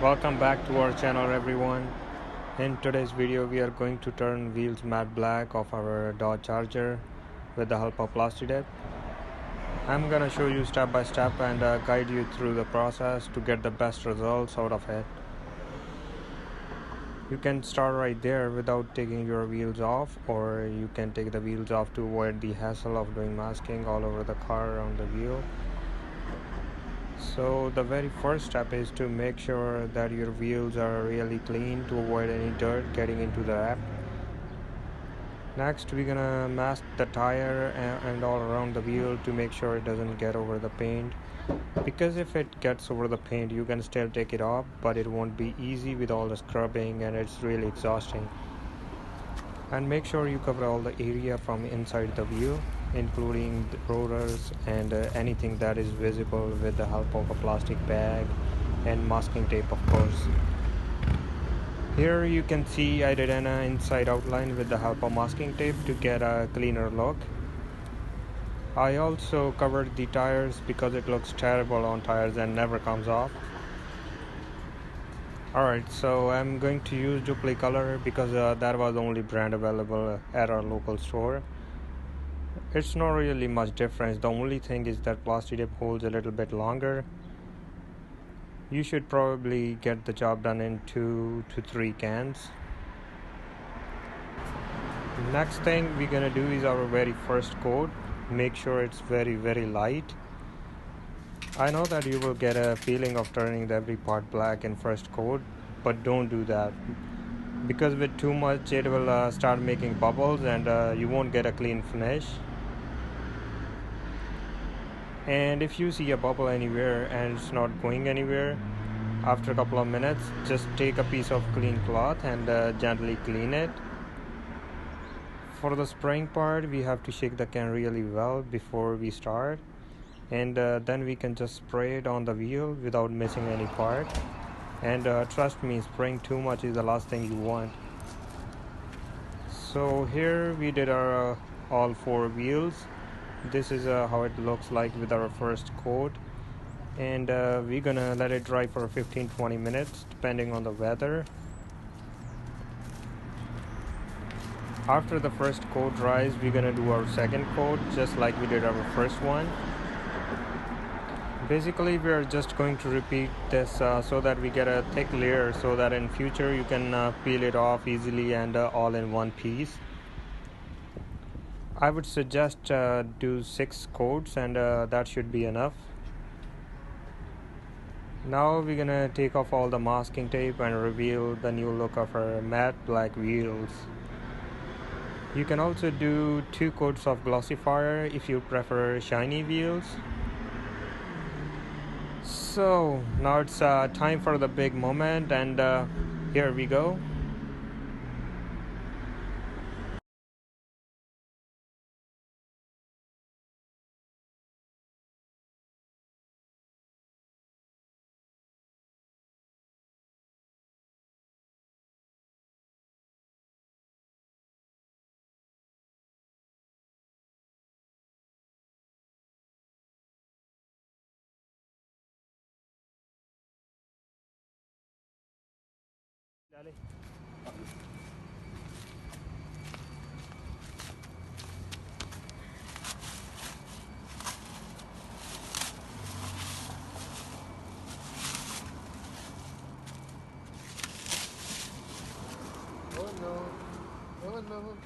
Welcome back to our channel everyone. In today's video we are going to turn wheels matte black of our Dodge Charger with the help of Plasti dip. I'm gonna show you step by step and guide you through the process to get the best results out of it. You can start right there without taking your wheels off, or you can take the wheels off to avoid the hassle of doing masking all over the car around the wheel. So the very first step is to make sure that your wheels are really clean to avoid any dirt getting into the wrap. Next we're gonna mask the tire and all around the wheel to make sure it doesn't get over the paint, because if it gets over the paint you can still take it off, but it won't be easy with all the scrubbing and it's really exhausting. And make sure you cover all the area from inside the wheel, including the rotors and anything that is visible, with the help of a plastic bag and masking tape, of course. Here you can see I did an inside outline with the help of masking tape to get a cleaner look. I also covered the tires because it looks terrible on tires and never comes off. Alright, so I'm going to use duplicate color because that was the only brand available at our local store. It's not really much difference. The only thing is that Plasti dip holds a little bit longer. You should probably get the job done in 2 to 3 cans. Next thing we're gonna do is our very first coat. Make sure it's very light. I know that you will get a feeling of turning every part black in first coat, but don't do that, because with too much it will start making bubbles and you won't get a clean finish. And if you see a bubble anywhere and it's not going anywhere, after a couple of minutes just take a piece of clean cloth and gently clean it. For the spraying part we have to shake the can really well before we start, and then we can just spray it on the wheel without missing any part. And trust me, spraying too much is the last thing you want. So here we did our all 4 wheels. This is how it looks like with our first coat, and we're gonna let it dry for 15-20 minutes depending on the weather. After the first coat dries, we're gonna do our second coat just like we did our first one. Basically we are just going to repeat this so that we get a thick layer, so that in future you can peel it off easily and all in one piece. I would suggest do 6 coats and that should be enough. Now we're gonna take off all the masking tape and reveal the new look of our matte black wheels. You can also do 2 coats of glossifier if you prefer shiny wheels. So now it's time for the big moment, and here we go. Oh no. Oh no.